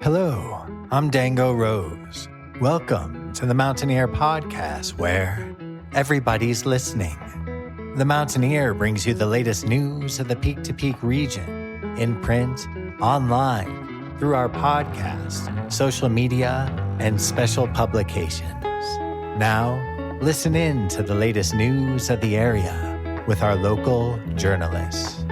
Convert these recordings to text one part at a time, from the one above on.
Hello, I'm Dango Rose. Welcome to the Mountaineer Podcast, where everybody's listening. The Mountaineer brings you the latest news of the Peak-to-Peak region, in print, online, through our podcast, social media, and special publications. Now, listen in to the latest news of the area with our local journalists.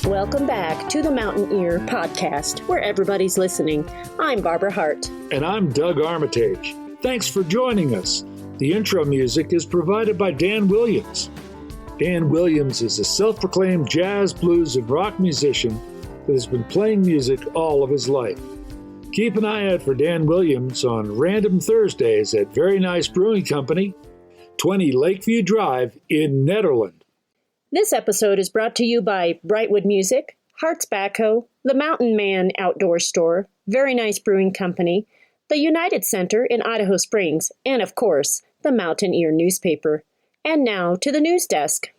Welcome back to the Mountaineer Podcast, where everybody's listening. I'm Barbara Hardt. And I'm Doug Armitage. Thanks for joining us. The intro music is provided by Dan Williams. Dan Williams is a self-proclaimed jazz, blues, and rock musician that has been playing music all of his life. Keep an eye out for Dan Williams on Random Thursdays at Very Nice Brewing Company, 20 Lakeview Drive in Nederland. This episode is brought to you by Brightwood Music, Hardt's Backhoe, the Mountain Man Outdoor Store, Very Nice Brewing Company, the United Center in Idaho Springs, and of course, the Mountaineer newspaper. And now to the news desk.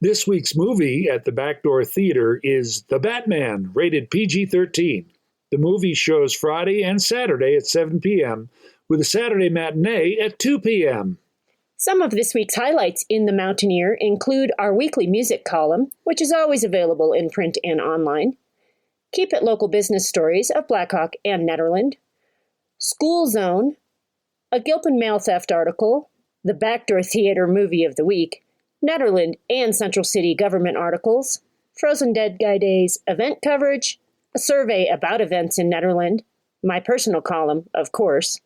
This week's movie at the Backdoor Theater is The Batman, rated PG-13. The movie shows Friday and Saturday at 7 p.m., with a Saturday matinee at 2 p.m. Some of this week's highlights in the Mountaineer include our weekly music column, which is always available in print and online, Keep It Local business stories of Blackhawk and Nederland, School Zone, a Gilpin mail theft article, the Backdoor Theater movie of the week, Nederland and Central City government articles, Frozen Dead Guy Days event coverage, a survey about events in Nederland, my personal column, of course,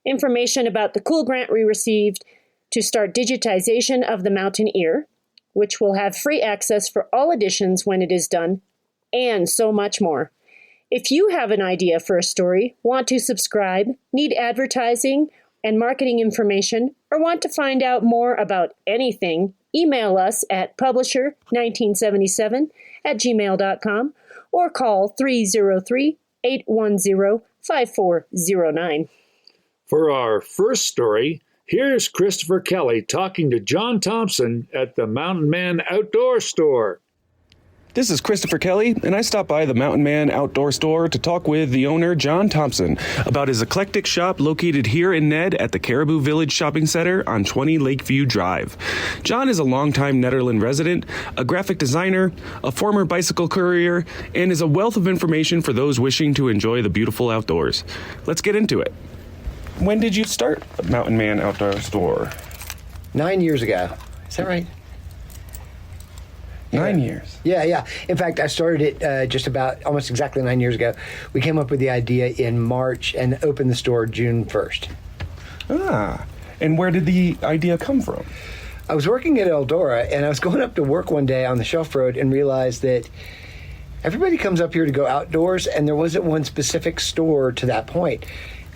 information about the cool grant we received to start digitization of the Mountaineer, which will have free access for all editions when it is done, and so much more. If you have an idea for a story, want to subscribe, need advertising and marketing information, or want to find out more about anything, email us at publisher1977@gmail.com or call 303-810-5409. For our first story, here's Christopher Kelly talking to John Thompson at the Mountain Man Outdoor Store. This is Christopher Kelly, and I stopped by the Mountain Man Outdoor Store to talk with the owner, John Thompson, about his eclectic shop located here in Ned at the Caribou Village Shopping Center on 20 Lakeview Drive. John is a longtime Nederland resident, a graphic designer, a former bicycle courier, and is a wealth of information for those wishing to enjoy the beautiful outdoors. Let's get into it. When did you start the Mountain Man Outdoor Store? 9 years ago. Is that right? 9 years. Yeah. In fact, I started it just about almost exactly 9 years ago. We came up with the idea in March and opened the store June 1st. And where did the idea come from? I was working at Eldora, and I was going up to work one day on the Shelf Road and realized that everybody comes up here to go outdoors, and there wasn't one specific store to that point.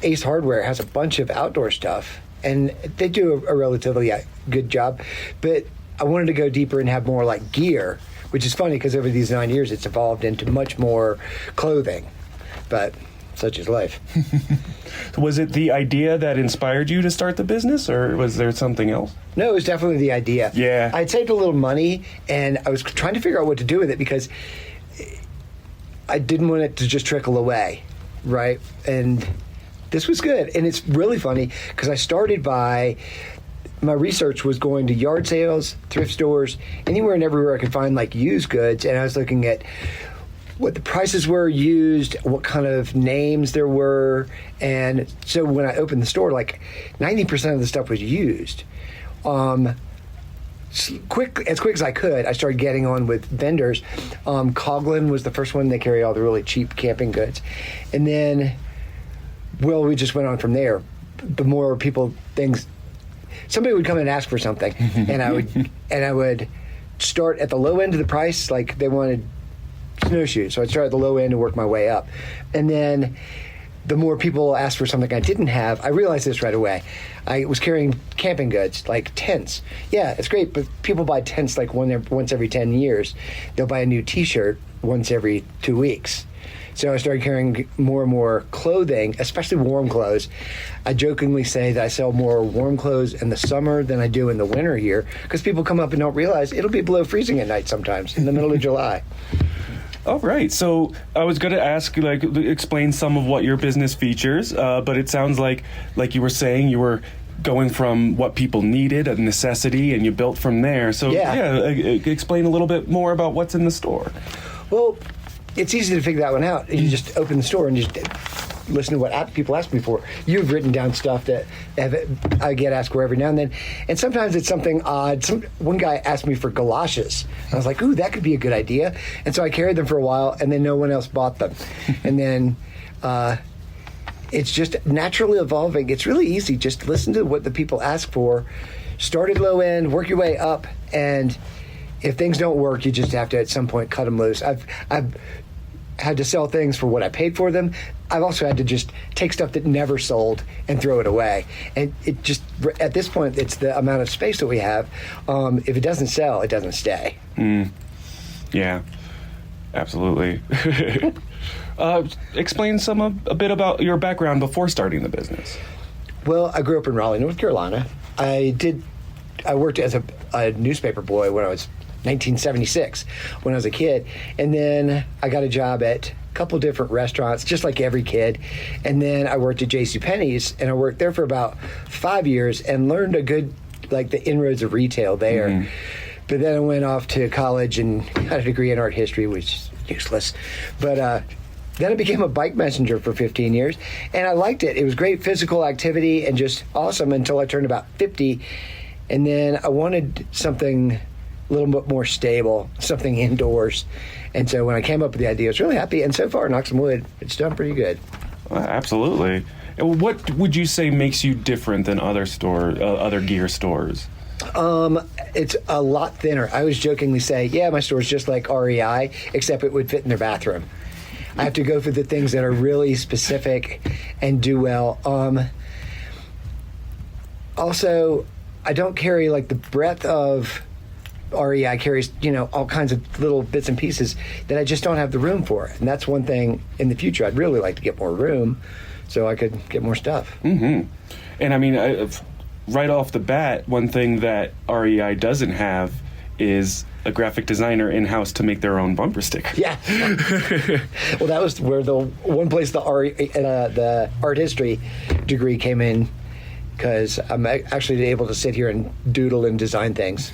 Ace Hardware has a bunch of outdoor stuff, and they do a relatively good job, but I wanted to go deeper and have more like gear, which is funny because over these 9 years it's evolved into much more clothing, but such is life. Was it the idea that inspired you to start the business, or was there something else? No, it was definitely the idea. Yeah. I'd saved a little money, and I was trying to figure out what to do with it because I didn't want it to just trickle away, right? And this was good, and it's really funny because I started by my research was going to yard sales, thrift stores, anywhere and everywhere I could find like used goods, and I was looking at what the prices were used, what kind of names there were, and so when I opened the store, like 90% of the stuff was used. As quick as I could, I started getting on with vendors. Coghlan was the first one. They carry all the really cheap camping goods, and then we just went on from there. The more things. Somebody would come and ask for something, and I would start at the low end of the price, like they wanted snowshoes. So I'd start at the low end and work my way up. And then the more people asked for something I didn't have, I realized this right away. I was carrying camping goods, like tents. Yeah, it's great, but people buy tents like once every 10 years. They'll buy a new T-shirt once every 2 weeks. So I started carrying more and more clothing, especially warm clothes. I jokingly say that I sell more warm clothes in the summer than I do in the winter here, because people come up and don't realize it'll be below freezing at night sometimes in the middle of July. Oh, right. So I was going to ask you, like, explain some of what your business features, but it sounds like you were saying you were going from what people needed, a necessity, and you built from there. So, explain a little bit more about what's in the store. Well, it's easy to figure that one out. You just open the store and just listen to what people ask me for. You've written down stuff that I get asked for every now and then. And sometimes it's something odd. One guy asked me for galoshes. I was like, ooh, that could be a good idea. And so I carried them for a while, and then no one else bought them. And then it's just naturally evolving. It's really easy. Just listen to what the people ask for. Start at low end, work your way up, and if things don't work, you just have to at some point cut them loose. I've had to sell things for what I paid for them. I've also had to just take stuff that never sold and throw it away. And it just, at this point, it's the amount of space that we have. If it doesn't sell, it doesn't stay. Yeah, absolutely. Explain a bit about your background before starting the business. Well, I grew up in Raleigh, North Carolina. I worked as a newspaper boy when I was 1976 when I was a kid, and then I got a job at a couple different restaurants, just like every kid, and then I worked at JCPenney's, and I worked there for about 5 years and learned the inroads of retail there. But then I went off to college and got a degree in art history, which is useless. But then I became a bike messenger for 15 years, and I liked it. It was great physical activity and just awesome until I turned about 50, and then I wanted something a little bit more stable, something indoors. And so when I came up with the idea, I was really happy. And so far, knock some wood, it's done pretty good. Absolutely. And what would you say makes you different than other gear stores? It's a lot thinner. I always jokingly say, yeah, my store's just like REI, except it would fit in their bathroom. I have to go for the things that are really specific and do well. Also, I don't carry like the breadth of REI carries, all kinds of little bits and pieces that I just don't have the room for. And that's one thing in the future. I'd really like to get more room so I could get more stuff. And I mean, right off the bat, one thing that REI doesn't have is a graphic designer in-house to make their own bumper sticker. Yeah. Well, that was where the one place the art history degree came in, because I'm actually able to sit here and doodle and design things.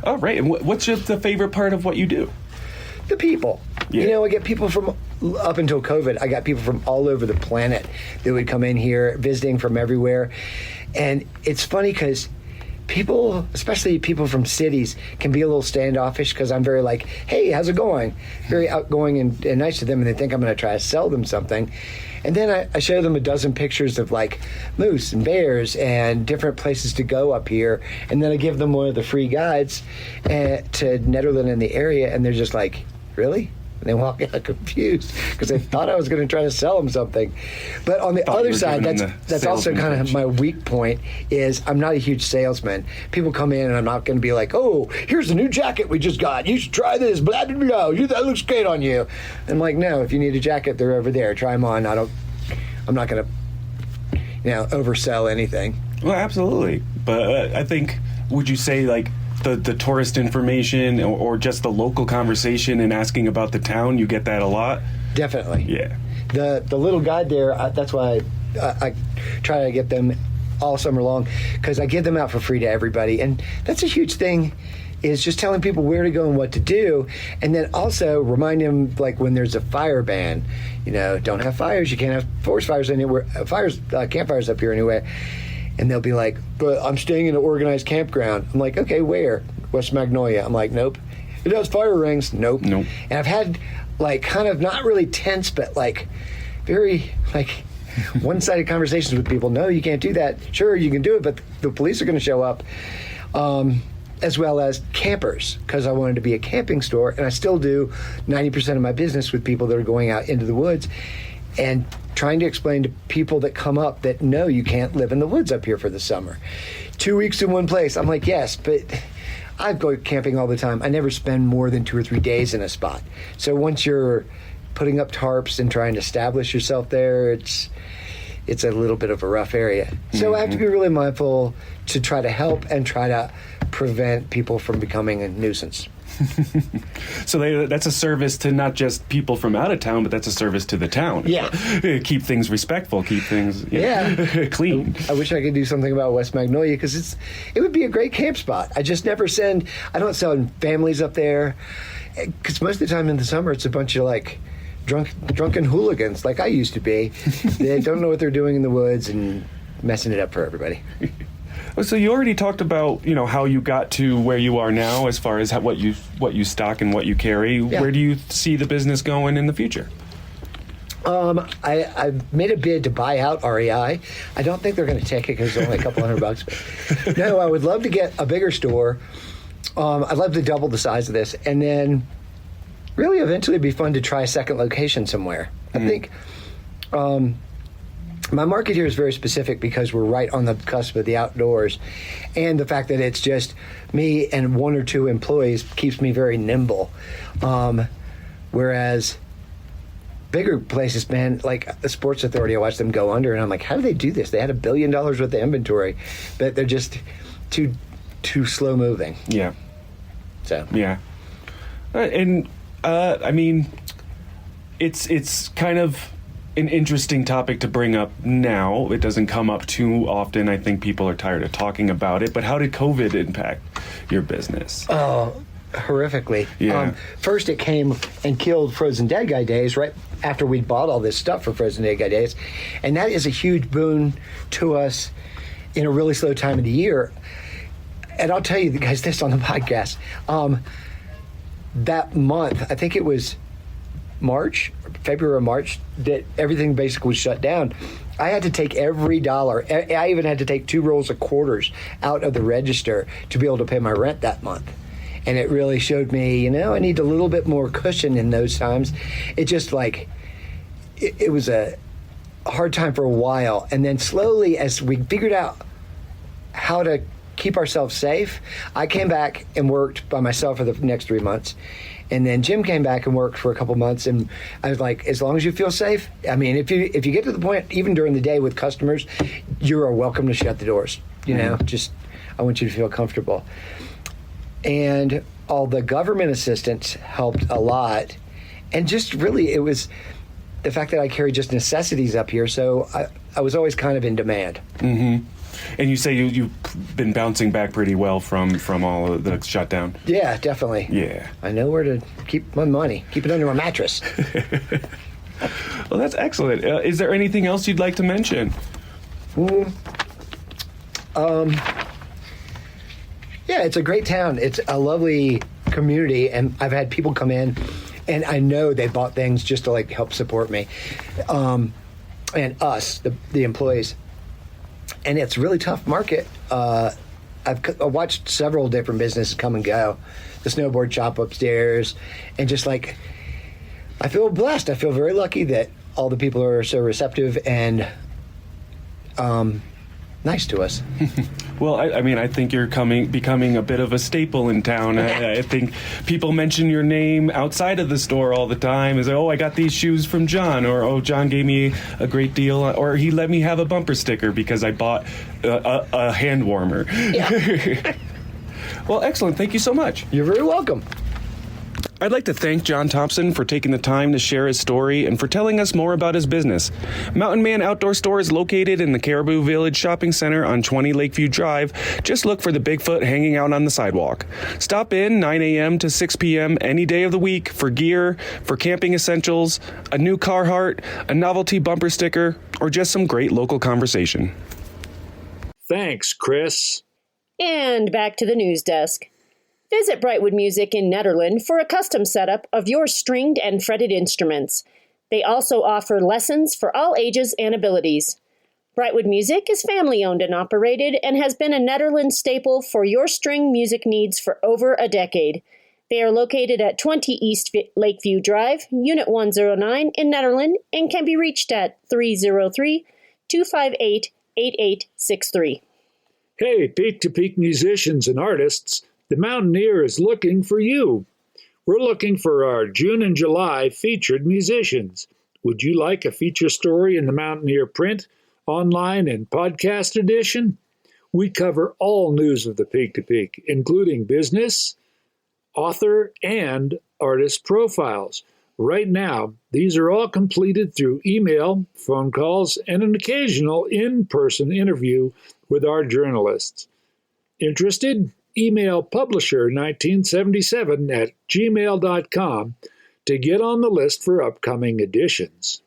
Oh, right. And what's the favorite part of what you do? The people. Yeah. I get people from, up until COVID, I got people from all over the planet that would come in here, visiting from everywhere. And it's funny because people, especially people from cities, can be a little standoffish because I'm very like, hey, how's it going? Very outgoing and nice to them, and they think I'm going to try to sell them something. And then I show them a dozen pictures of like moose and bears and different places to go up here. And then I give them one of the free guides to Nederland in the area, and they're just like, really? And they walk out confused because they thought I was going to try to sell them something. But on the other side, that's also kind of my weak point is I'm not a huge salesman. People come in and I'm not going to be like, oh, here's a new jacket we just got. You should try this, blah, blah, blah. That looks great on you. I'm like, no, if you need a jacket, they're over there. Try them on. I'm not going to, oversell anything. Well, absolutely. But I think, would you say like, the tourist information or just the local conversation and asking about the town, you get that a lot? Definitely. Yeah. The little guide there, that's why I try to get them all summer long, because I give them out for free to everybody. And that's a huge thing, is just telling people where to go and what to do. And then also remind them, like when there's a fire ban, don't have fires. You can't have forest fires anywhere. Campfires up here anyway. And they'll be like, but I'm staying in an organized campground. I'm like, okay, where? West Magnolia. I'm like, nope. It has fire rings. Nope. And I've had like kind of not really tense, but like very like one-sided conversations with people. No, you can't do that. Sure, you can do it, but the police are going to show up. As well as campers, because I wanted to be a camping store, and I still do 90% of my business with people that are going out into the woods. and trying to explain to people that come up that no, you can't live in the woods up here for the summer. 2 weeks in one place. I'm like, yes, but I go camping all the time. I never spend more than 2 or 3 days in a spot. So once you're putting up tarps and trying to establish yourself there, it's a little bit of a rough area. So I have to be really mindful to try to help and try to prevent people from becoming a nuisance. So that's a service to not just people from out of town, but that's a service to the town. Yeah. Keep things respectful, keep things clean. I wish I could do something about West Magnolia because it would be a great camp spot. I don't send families up there because most of the time in the summer it's a bunch of like drunken hooligans like I used to be. They don't know what they're doing in the woods and messing it up for everybody. So you already talked about, how you got to where you are now as far as what you stock and what you carry. Yeah. Where do you see the business going in the future? I made a bid to buy out REI. I don't think they're going to take it because it's only a couple $100. But no, I would love to get a bigger store. I'd love to double the size of this. And then really eventually it'd be fun to try a second location somewhere. I think my market here is very specific because we're right on the cusp of the outdoors, and the fact that it's just me and 1 or 2 employees keeps me very nimble. Whereas bigger places, man, like the Sports Authority, I watch them go under, and I'm like, how do they do this? They had $1 billion worth of inventory, but they're just too slow moving. Yeah. So. Yeah. I mean, it's kind of an interesting topic to bring up now. It doesn't come up too often. I think people are tired of talking about it. But how did COVID impact your business? Oh, horrifically. Yeah. First, it came and killed Frozen Dead Guy Days right after we bought all this stuff for Frozen Dead Guy Days. And that is a huge boon to us in a really slow time of the year. And I'll tell you guys this on the podcast. That month, I think it was February or March, that everything basically was shut down. I had to take every dollar. I even had to take 2 rolls of quarters out of the register to be able to pay my rent that month. And it really showed me, I need a little bit more cushion in those times. It just it was a hard time for a while. And then slowly, as we figured out how to keep ourselves safe, I came back and worked by myself for the next 3 months. And then Jim came back and worked for a couple months, and I was like, as long as you feel safe, I mean, if you get to the point, even during the day with customers, you are welcome to shut the doors. Just I want you to feel comfortable. And all the government assistance helped a lot. And just really, it was the fact that I carry just necessities up here, so I was always kind of in demand. Mm-hmm. And you say you've been bouncing back pretty well from all of the shutdown? Yeah, definitely. Yeah. I know where to keep my money. Keep it under my mattress. Well, that's excellent. Is there anything else you'd like to mention? Yeah, it's a great town. It's a lovely community, and I've had people come in, and I know they bought things just to help support me, and us, the employees. And it's a really tough market. I've watched several different businesses come and go. The snowboard shop upstairs, and just I feel blessed. I feel very lucky that all the people are so receptive and nice to us. Well, I think you're becoming a bit of a staple in town. I think people mention your name outside of the store all the time. Is I got these shoes from John, or John gave me a great deal, or he let me have a bumper sticker because I bought a hand warmer. Yeah. Well, excellent. Thank you so much. You're very welcome. I'd like to thank John Thompson for taking the time to share his story and for telling us more about his business. Mountain Man Outdoor Store is located in the Caribou Village Shopping Center on 20 Lakeview Drive. Just look for the Bigfoot hanging out on the sidewalk. Stop in 9 a.m. to 6 p.m. any day of the week for gear, for camping essentials, a new Hardt, a novelty bumper sticker, or just some great local conversation. Thanks, Chris. And back to the news desk. Visit Brightwood Music in Nederland for a custom setup of your stringed and fretted instruments. They also offer lessons for all ages and abilities. Brightwood Music is family-owned and operated and has been a Nederland staple for your string music needs for over a decade. They are located at 20 East Lakeview Drive, Unit 109 in Netherland, and can be reached at 303-258-8863. Hey, peak-to-peak musicians and artists, the Mountaineer is looking for you. We're looking for our June and July featured musicians. Would you like a feature story in the Mountaineer print, online, and podcast edition? We cover all news of the peak-to-peak, including business, author, and artist profiles. Right now, these are all completed through email, phone calls, and an occasional in-person interview with our journalists. Interested? Email publisher1977@gmail.com to get on the list for upcoming editions.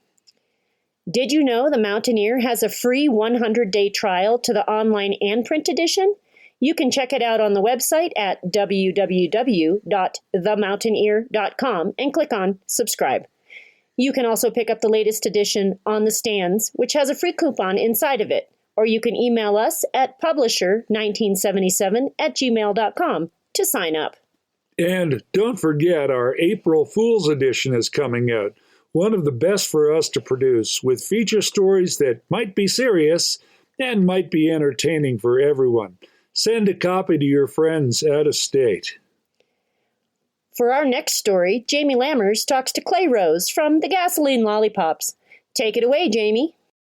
Did you know the Mountaineer has a free 100-day trial to the online and print edition? You can check it out on the website at www.themountaineer.com and click on subscribe. You can also pick up the latest edition on the stands, which has a free coupon inside of it, or you can email us at publisher1977@gmail.com to sign up. And don't forget, our April Fool's edition is coming out, one of the best for us to produce, with feature stories that might be serious and might be entertaining for everyone. Send a copy to your friends out of state. For our next story, Jamie Lammers talks to Clay Rose from the Gasoline Lollipops. Take it away, Jamie.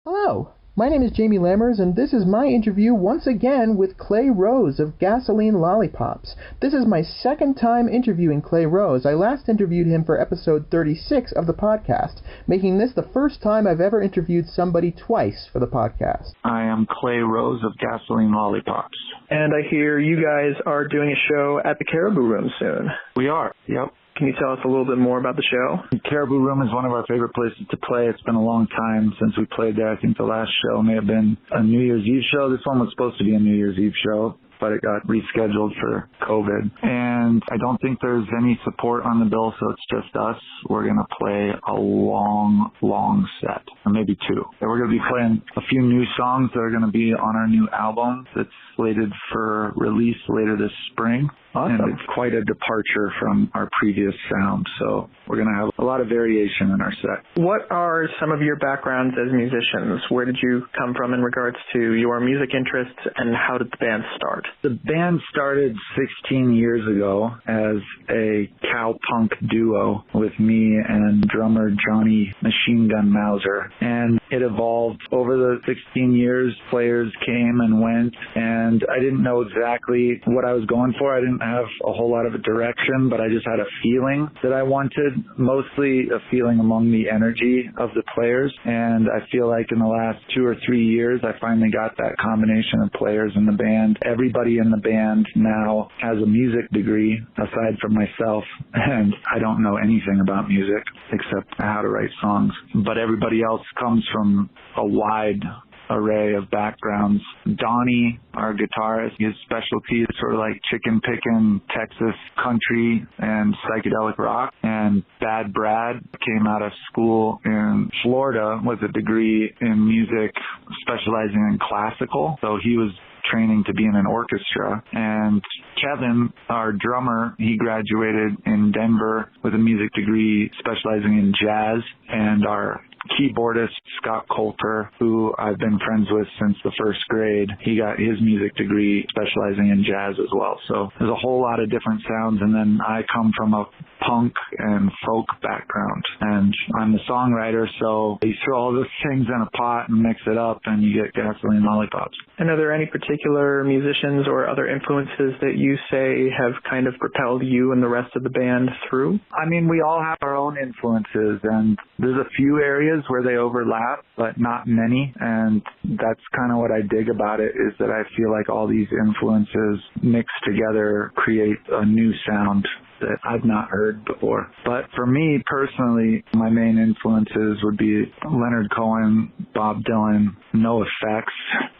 Hello, my name is Jamie Lammers, and this is my interview once again with Clay Rose of Gasoline Lollipops. This is my second time interviewing Clay Rose. I last interviewed him for episode 36 of the podcast, making this the first time I've ever interviewed somebody twice for the podcast. I am Clay Rose of Gasoline Lollipops. And I hear you guys are doing a show at the Caribou Room soon. We are, yep. Can you tell us a little bit more about the show? Caribou Room is one of our favorite places to play. It's been a long time since we played there. I think the last show may have been a New Year's Eve show. This one was supposed to be a New Year's Eve show, but it got rescheduled for COVID. And I don't think there's any support on the bill, so it's just us. We're going to play a long set, or maybe two. And we're going to be playing a few new songs that are going to be on our new album that's slated for release later this spring. Awesome. And it's quite a departure from our previous sound, so we're going to have a lot of variation in our set. What are some of your backgrounds as musicians? Where did you come from in regards to your music interests, and how did the band start? The band started 16 years ago as a cowpunk duo with me and drummer Johnny Machine Gun Mauser, and it evolved over the 16 years. Players came and went, and I didn't know exactly what I was going for. I didn't have a whole lot of a direction, but I just had a feeling that I wanted, mostly a feeling among the energy of the players. And I feel like in the last 2 or 3 years, I finally got that combination of players in the band. Everybody in the band now has a music degree, aside from myself, and I don't know anything about music except how to write songs. But everybody else comes from a wide array of backgrounds. Donnie, our guitarist, his specialty is sort of like chicken picking Texas country and psychedelic rock. And Bad Brad came out of school in Florida with a degree in music, specializing in classical. So he was training to be in an orchestra. And Kevin, our drummer, he graduated in Denver with a music degree specializing in jazz. And our keyboardist, Scott Coulter, who I've been friends with since the first grade, he got his music degree specializing in jazz as well. So there's a whole lot of different sounds. And then I come from a punk and folk background, and I'm the songwriter, so you throw all those things in a pot and mix it up and you get Gasoline Lollipops. And are there any particular musicians or other influences that you say have kind of propelled you and the rest of the band through? I mean, we all have our own influences, and there's a few areas where they overlap, but not many, and that's kind of what I dig about it, is that I feel like all these influences mixed together create a new sound that I've not heard before. But for me personally, my main influences would be Leonard Cohen, Bob Dylan, No Effects,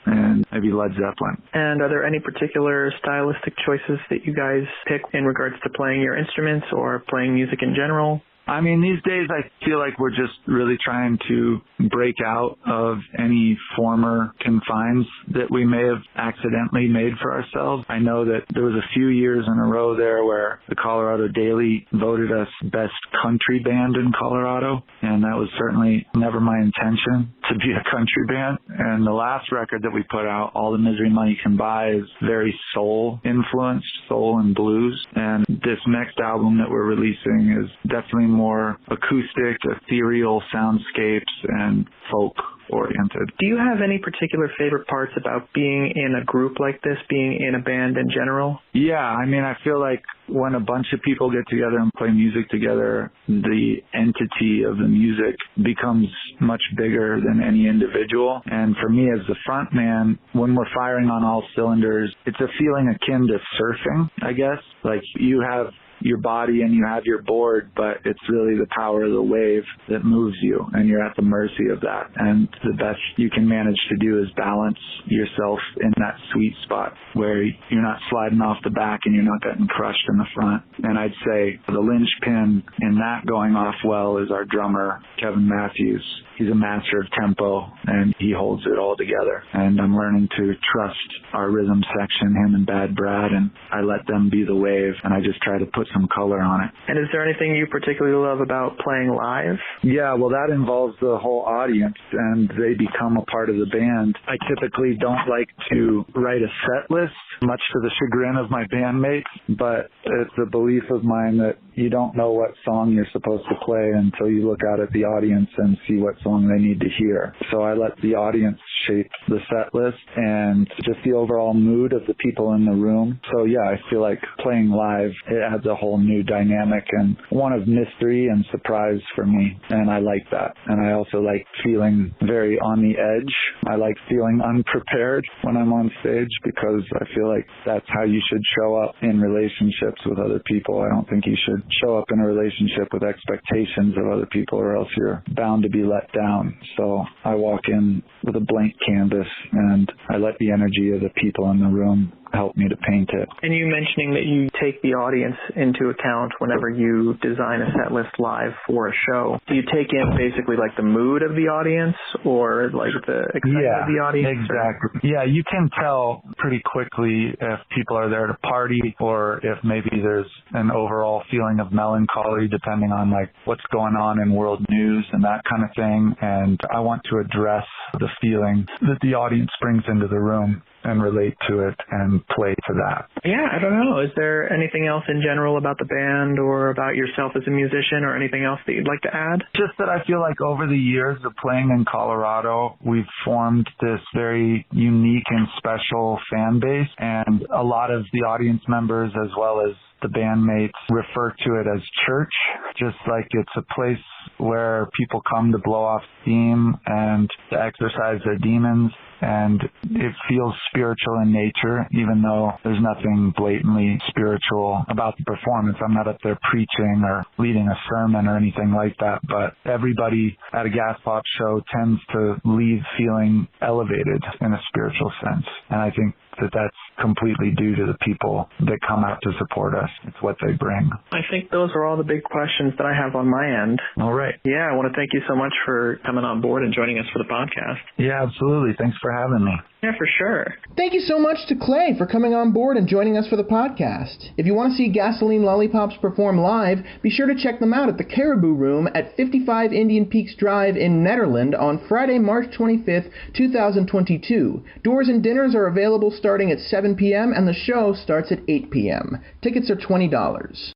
and maybe Led Zeppelin. And are there any particular stylistic choices that you guys pick in regards to playing your instruments or playing music in general? I mean, these days I feel like we're just really trying to break out of any former confines that we may have accidentally made for ourselves. I know that there was a few years in a row there where the Colorado Daily voted us best country band in Colorado, and that was certainly never my intention to be a country band. And the last record that we put out, All the Misery Money Can Buy, is very soul influenced, soul and blues. And this next album that we're releasing is definitely more acoustic, ethereal soundscapes and folk oriented. Do you have any particular favorite parts about being in a group like this, being in a band in general? Yeah, I mean, I feel like when a bunch of people get together and play music together, the entity of the music becomes much bigger than any individual. And for me as the front man, when we're firing on all cylinders, it's a feeling akin to surfing, I guess. Like you have your body and you have your board, but it's really the power of the wave that moves you, and you're at the mercy of that. And the best you can manage to do is balance yourself in that sweet spot where you're not sliding off the back and you're not getting crushed in the front. And I'd say the linchpin in that going off well is our drummer, Kevin Matthews. He's a master of tempo, and he holds it all together. And I'm learning to trust our rhythm section, him and Bad Brad, and I let them be the wave, and I just try to put some color on it. And is there anything you particularly love about playing live? Yeah, well, that involves the whole audience, and they become a part of the band. I typically don't like to write a set list, much to the chagrin of my bandmates, but it's a belief of mine that you don't know what song you're supposed to play until you look out at the audience and see what song they need to hear. So I let the audience shape the set list and just the overall mood of the people in the room. So yeah, I feel like playing live, it adds a whole new dynamic and one of mystery and surprise for me. And I like that. And I also like feeling very on the edge. I like feeling unprepared when I'm on stage because I feel like that's how you should show up in relationships with other people. I don't think you should show up in a relationship with expectations of other people, or else you're bound to be let down. So I walk in with a blank canvas and I let the energy of the people in the room help me to paint it. And you mentioning that you take the audience into account whenever you design a set list live for a show. Do you take in basically like the mood of the audience or like the excitement of the audience? Exactly. Yeah, you can tell pretty quickly if people are there to party or if maybe there's an overall feeling of melancholy depending on like what's going on in world news and that kind of thing. And I want to address the feeling that the audience brings into the room and relate to it and play to that. Yeah, I don't know. Is there anything else in general about the band or about yourself as a musician or anything else that you'd like to add? Just that I feel like over the years of playing in Colorado, we've formed this very unique and special fan base, and a lot of the audience members as well as the bandmates refer to it as church, just like it's a place where people come to blow off steam and to exercise their demons. And it feels spiritual in nature, even though there's nothing blatantly spiritual about the performance. I'm not up there preaching or leading a sermon or anything like that, but everybody at a Gas Pop show tends to leave feeling elevated in a spiritual sense. And I think that that's completely due to the people that come out to support us. It's what they bring. I think those are all the big questions that I have on my end. All right. Yeah, I want to thank you so much for coming on board and joining us for the podcast. Yeah, absolutely. Thanks for having me. Yeah, for sure. Thank you so much to Clay for coming on board and joining us for the podcast. If you want to see Gasoline Lollipops perform live, be sure to check them out at the Caribou Room at 55 Indian Peaks Drive in Nederland on Friday, March 25th, 2022. Doors and dinners are available starting at 7 p.m. and the show starts at 8 p.m. Tickets are $20.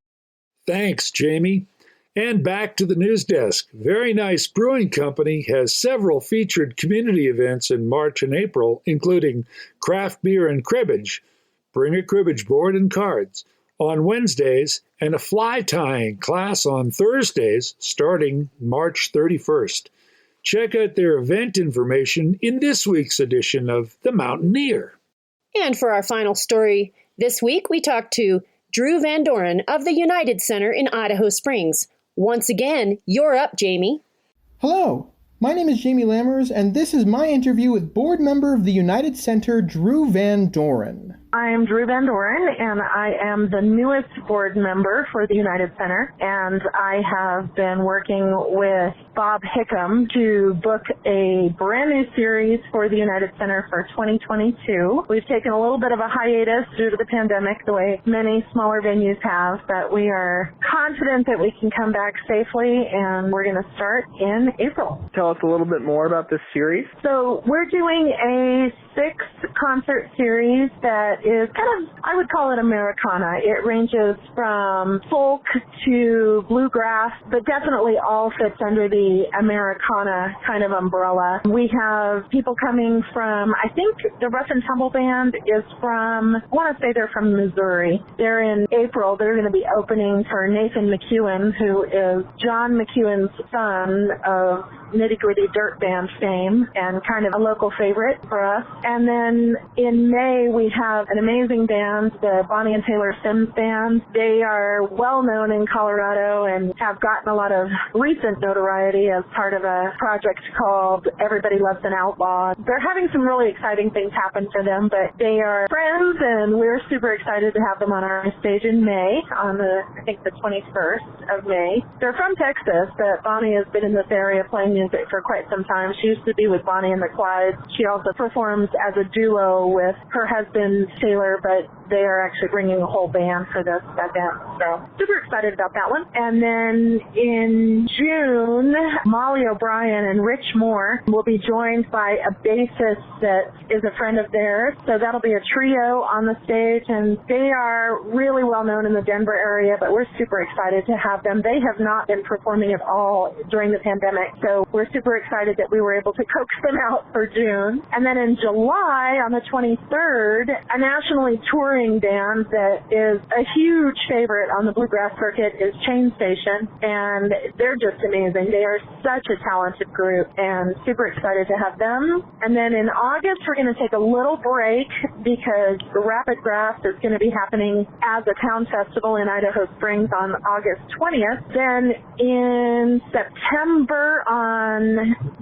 Thanks, Jamie. And back to the news desk. Very Nice Brewing Company has several featured community events in March and April, including craft beer and cribbage, bring a cribbage board and cards, on Wednesdays, and a fly tying class on Thursdays starting March 31st. Check out their event information in this week's edition of The Mountaineer. And for our final story this week, we talked to Drew Van Doren of the United Center in Idaho Springs. Once again, you're up, Jamie. Hello, my name is Jamie Lammers, and this is my interview with board member of the United Center, Drew Van Doren. I'm Drew Van Doren, and I am the newest board member for the United Center, and I have been working with Bob Hickman to book a brand new series for the United Center for 2022. We've taken a little bit of a hiatus due to the pandemic, the way many smaller venues have, but we are confident that we can come back safely, and we're going to start in April. Tell us a little bit more about this series. So we're doing a 6-concert series that is kind of, I would call it Americana. It ranges from folk to bluegrass, but definitely all fits under the Americana kind of umbrella. We have people coming from, I think the Rough and Tumble Band is from, I want to say they're from Missouri. They're in April. They're going to be opening for Nathan McEwen, who is John McEwen's son of Nitty Gritty Dirt Band fame and kind of a local favorite for us. And then in May, we have an amazing band, the Bonnie and Taylor Sims Band. They are well known in Colorado and have gotten a lot of recent notoriety as part of a project called Everybody Loves an Outlaw. They're having some really exciting things happen for them, but they are friends, and we're super excited to have them on our stage in May, on I think the 21st of May. They're from Texas, but Bonnie has been in this area playing music for quite some time. She used to be with Bonnie and the Clydes. She also performs as a duo with her husband, Taylor, but they are actually bringing a whole band for this event. So super excited about that one. And then in June, Molly O'Brien and Rich Moore will be joined by a bassist that is a friend of theirs. So that'll be a trio on the stage, and they are really well known in the Denver area, but we're super excited to have them. They have not been performing at all during the pandemic, so we're super excited that we were able to coax them out for June. And then in July, on the 23rd, a nationally touring band that is a huge favorite on the bluegrass circuit is Chain Station, and they're just amazing. They are such a talented group, and super excited to have them. And then in August, we're going to take a little break because Rapid Grass is going to be happening as a town festival in Idaho Springs on August 20th. Then in September,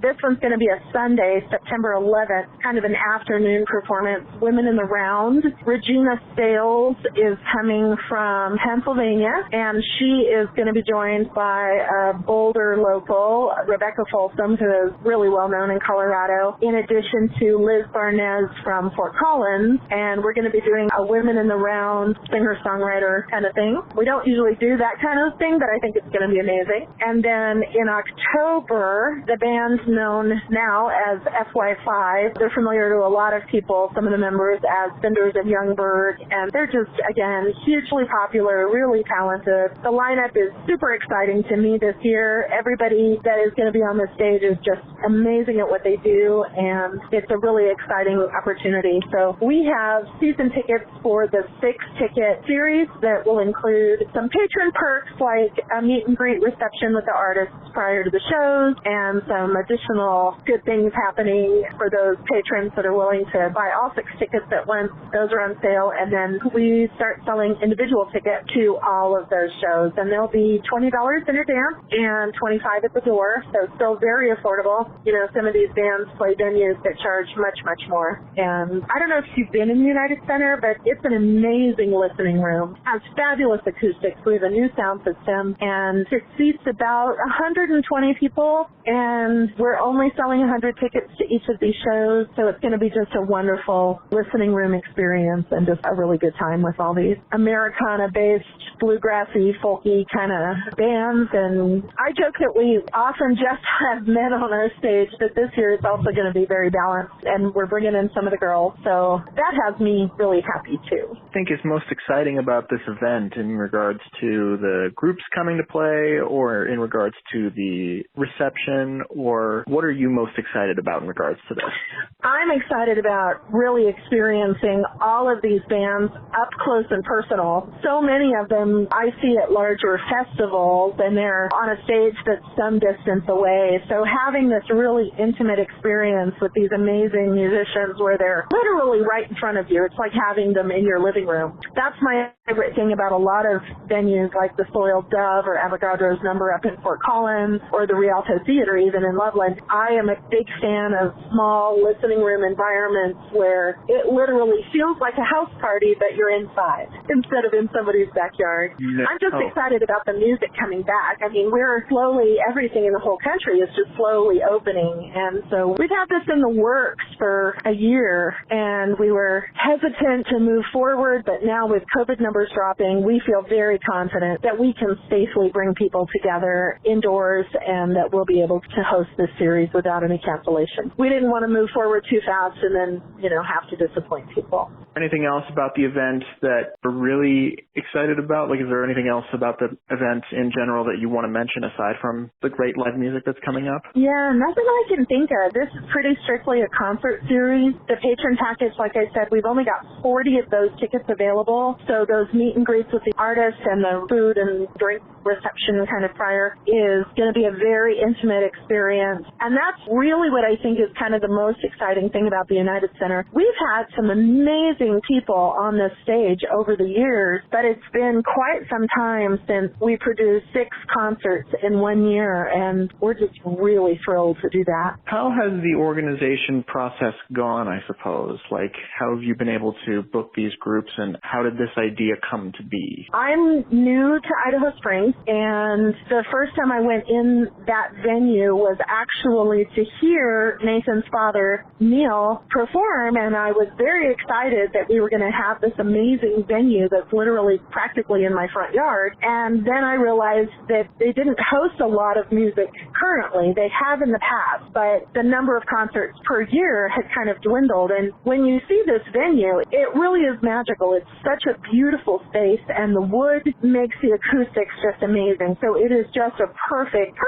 this one's going to be a Sunday, September 11th, kind of an afternoon performance, Women in the Round. Regina Sales is coming from Pennsylvania, and she is going to be joined by a Boulder local, Rebecca Folsom, who is really well known in Colorado, in addition to Liz Barnez from Fort Collins. And we're going to be doing a Women in the Round singer-songwriter kind of thing. We don't usually do that kind of thing, but I think it's going to be amazing. And then in October, the band known now as FY5, they're familiar to a lot of people, some of the members, as Vendors of Youngberg, and they're just, again, hugely popular, really talented. The lineup is super exciting to me this year. Everybody that is going to be on the stage is just amazing at what they do, and it's a really exciting opportunity. So we have season tickets for the 6-ticket series that will include some patron perks like a meet and greet reception with the artists prior to the shows, and some additional good things happening for those patrons that are willing to buy all 6 tickets at once. Those are on sale, and then we start selling individual tickets to all of those shows, and they'll be $20 in advance and $25 at the door, so still very affordable. You know, some of these bands play venues that charge much, much more. And I don't know if you've been in the United Center, but it's an amazing listening room. It has fabulous acoustics. We have a new sound system, and it seats about 120 people, and we're only selling 100 tickets to each of these shows, so it's going to be just a wonderful listening room experience and just a really good time with all these Americana-based, bluegrassy, folky kind of bands. And I joke that we often just have men on our stage, but this year it's also going to be very balanced, and we're bringing in some of the girls, so that has me really happy too. I think is most exciting about this event in regards to the groups coming to play, or in regards to the reception, or what are you most excited about in regards to this? I'm excited about really experiencing all of these bands up close and personal. So many of them I see at larger festivals, and they're on a stage that's some distance away. So having this really intimate experience with these amazing musicians where they're literally right in front of you, it's like having them in your living room. That's my favorite thing about a lot of venues like the Soiled Dove or Avogadro's Number up in Fort Collins or the Rialto Theater even in Loveland. I am a big fan of small listening listening room environments where it literally feels like a house party, but you're inside instead of in somebody's backyard. I'm just excited about the music coming back. I mean, we're slowly, everything in the whole country is just slowly opening. And so we've had this in the works for a year, and we were hesitant to move forward, but now with COVID numbers dropping, we feel very confident that we can safely bring people together indoors and that we'll be able to host this series without any cancellation. We didn't want to move forward too fast and then, have to disappoint people. Anything else about the event that we're really excited about? Like, is there anything else about the event in general that you want to mention aside from the great live music that's coming up? Yeah, nothing I can think of. This is pretty strictly a concert series. The patron package, like I said, we've only got 40 of those tickets available. So those meet and greets with the artists and the food and drink reception kind of prior is going to be a very intimate experience. And that's really what I think is kind of the most exciting thing about the United Center. We've had some amazing people on this stage over the years, but it's been quite some time since we produced 6 concerts in 1 year, and we're just really thrilled to do that. How has the organization process gone, I suppose? Like, how have you been able to book these groups, and how did this idea come to be? I'm new to Idaho Springs, and the first time I went in that venue was actually to hear Nathan's father, Neil, perform, and I was very excited that we were going to have this amazing venue that's literally practically in my front yard. And then I realized that they didn't host a lot of music currently. They have in the past, but the number of concerts per year had kind of dwindled. And when you see this venue, it really is magical. It's such a beautiful space, and the wood makes the acoustics just amazing. So it is just a perfect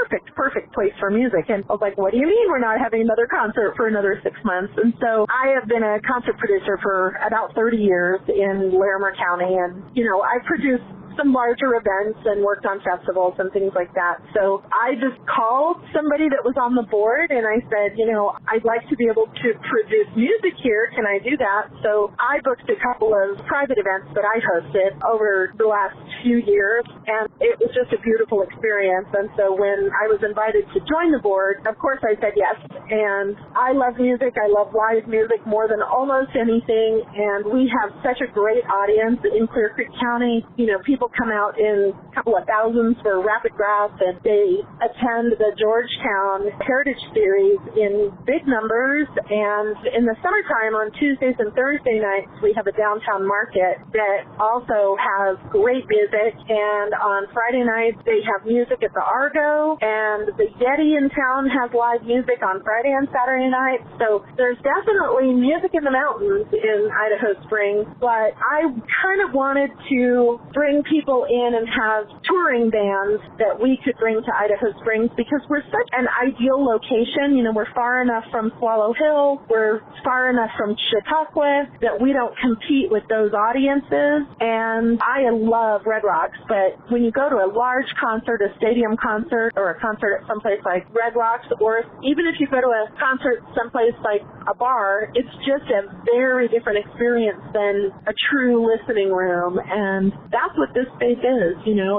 place for music. And I was like, what do you mean we're not having another concert for another 6 months? And so I have been a concert producer for about 30 years in Lammers County, and I produced some larger events and worked on festivals and things like that. So I just called somebody that was on the board and I said, I'd like to be able to produce music here. Can I do that? So I booked a couple of private events that I hosted over the last few years, and it was just a beautiful experience. And so when I was invited to join the board, of course I said yes. And I love music. I love live music more than almost anything. And we have such a great audience in Clear Creek County. People come out in a couple of thousands for Rapid Grass, and they attend the Georgetown Heritage Series in big numbers. And in the summertime, on Tuesdays and Thursday nights, we have a downtown market that also has great music. And on Friday nights, they have music at the Argo, and the Yeti in town has live music on Friday and Saturday nights. So there's definitely music in the mountains in Idaho Springs, but I kind of wanted to bring people in and have touring bands that we could bring to Idaho Springs, because we're such an ideal location. We're far enough from Swallow Hill, we're far enough from Chautauqua that we don't compete with those audiences. And I love Red Rocks, but when you go to a large concert, a stadium concert, or a concert at someplace like Red Rocks, or even if you go to a concert someplace like a bar, it's just a very different experience than a true listening room. And that's what this space is.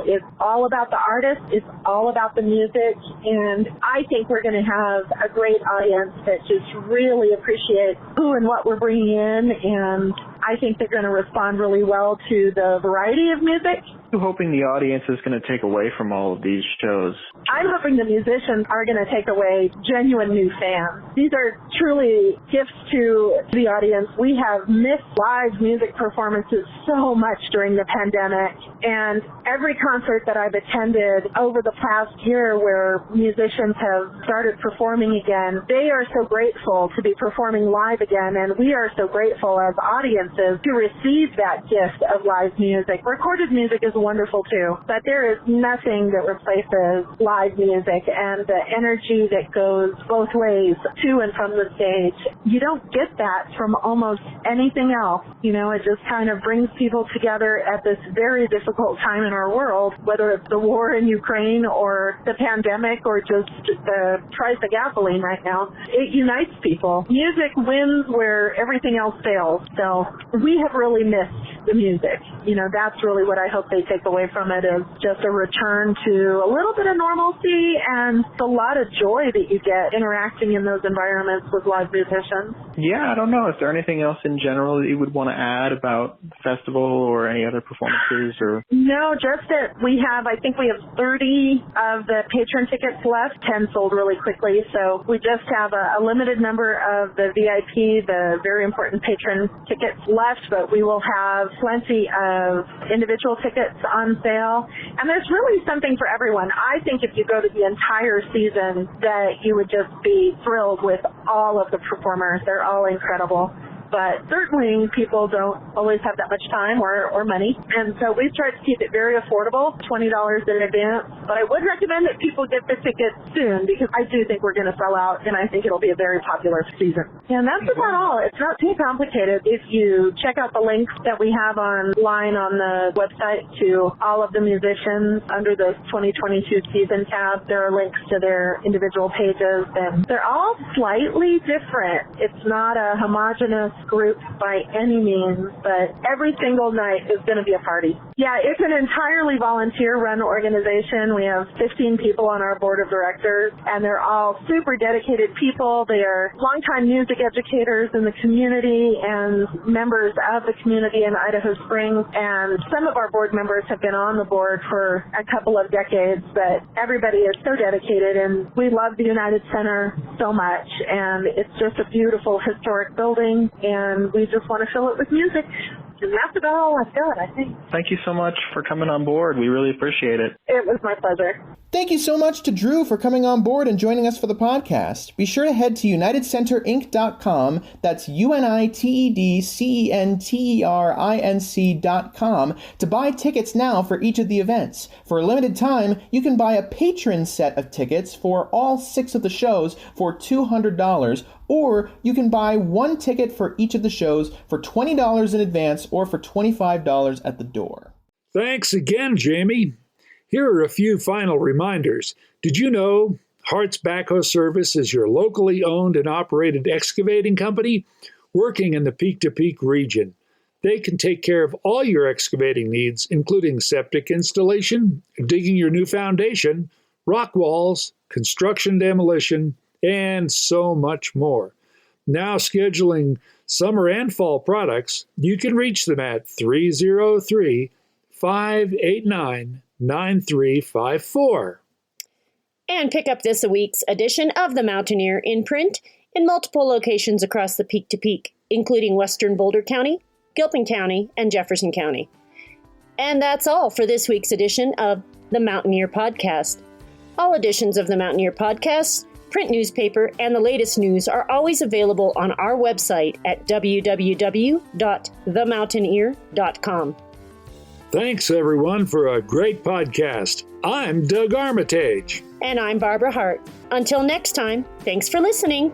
It's all about the artist, it's all about the music, and I think we're going to have a great audience that just really appreciates who and what we're bringing in, and I think they're going to respond really well to the variety of music. I'm hoping the audience is going to take away from all of these shows. I'm hoping the musicians are going to take away genuine new fans. These are truly gifts to the audience. We have missed live music performances so much during the pandemic, and every concert that I've attended over the past year where musicians have started performing again, they are so grateful to be performing live again, and we are so grateful as audiences to receive that gift of live music. Recorded music is wonderful too, but there is nothing that replaces live music and the energy that goes both ways to and from the stage. You don't get that from almost anything else. It just kind of brings people together at this very difficult time in our world, whether it's the war in Ukraine or the pandemic or just the price of gasoline right now. It unites people. Music wins where everything else fails. So we have really missed the music. that's really what I hope they take away from it, is just a return to a little bit of normalcy and a lot of joy that you get interacting in those environments with live musicians. Yeah, I don't know. Is there anything else in general that you would want to add about the festival or any other performances? Or No, just that I think we have 30 of the patron tickets left. 10 sold really quickly, so we just have a limited number of the VIP, the very important patron tickets left, but we will have plenty of individual tickets on sale. And there's really something for everyone. I think if you go to the entire season, that you would just be thrilled with all of the performers. They're all incredible. But certainly people don't always have that much time or money. And so we've tried to keep it very affordable, $20 in advance. But I would recommend that people get the tickets soon, because I do think we're going to sell out, and I think it'll be a very popular season. And that's about all. It's not too complicated. If you check out the links that we have online on the website to all of the musicians under the 2022 season tab, there are links to their individual pages, and they're all slightly different. It's not a homogeneous group by any means, but every single night is going to be a party. Yeah, it's an entirely volunteer-run organization. We have 15 people on our board of directors, and they're all super dedicated people. They are longtime music educators in the community and members of the community in Idaho Springs, and some of our board members have been on the board for a couple of decades, but everybody is so dedicated, and we love the United Center so much, and it's just a beautiful historic building, and we just want to fill it with music. And that's about all I've got, I think. Thank you so much for coming on board. We really appreciate it. It was my pleasure. Thank you so much to Drew for coming on board and joining us for the podcast. Be sure to head to UnitedCenterInc.com, that's UnitedCenterInc.com, to buy tickets now for each of the events. For a limited time, you can buy a patron set of tickets for all 6 of the shows for $200, or you can buy one ticket for each of the shows for $20 in advance or for $25 at the door. Thanks again, Jamie. Here are a few final reminders. Did you know Hardt's Backhoe Service is your locally owned and operated excavating company working in the Peak-to-Peak region? They can take care of all your excavating needs, including septic installation, digging your new foundation, rock walls, construction demolition, and so much more. Now scheduling summer and fall products, you can reach them at 303-589-9354. And pick up this week's edition of The Mountaineer in print in multiple locations across the Peak to Peak, including Western Boulder County, Gilpin County, and Jefferson County. And that's all for this week's edition of The Mountaineer Podcast. All editions of The Mountaineer Podcast, print newspaper, and the latest news are always available on our website at www.themountaineer.com. Thanks, everyone, for a great podcast. I'm Doug Armitage. And I'm Barbara Hardt. Until next time, thanks for listening.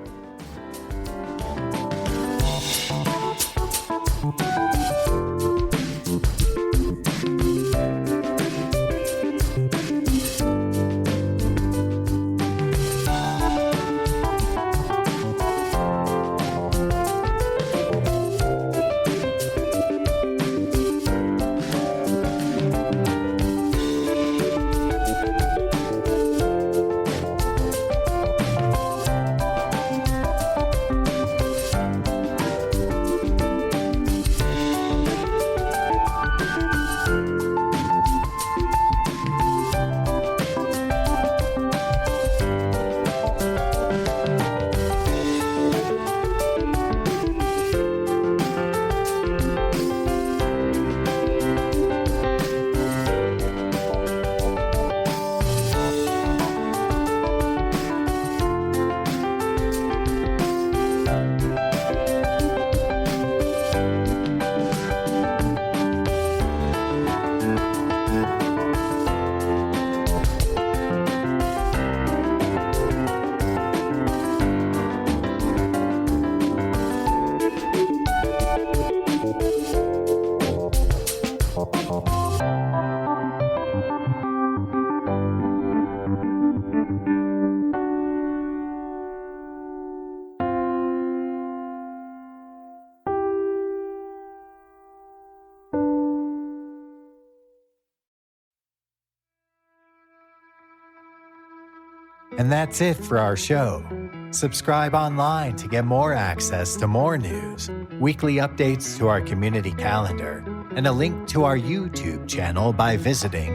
And that's it for our show. Subscribe online to get more access to more news, weekly updates to our community calendar, and a link to our YouTube channel by visiting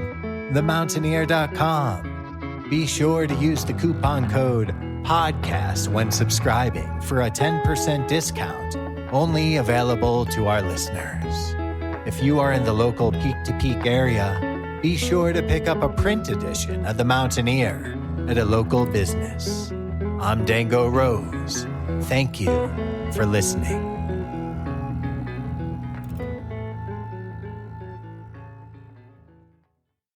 themountaineer.com. Be sure to use the coupon code PODCAST when subscribing for a 10% discount, only available to our listeners. If you are in the local Peak-to-Peak area, be sure to pick up a print edition of The Mountaineer at a local business. I'm Dango Rose. Thank you for listening.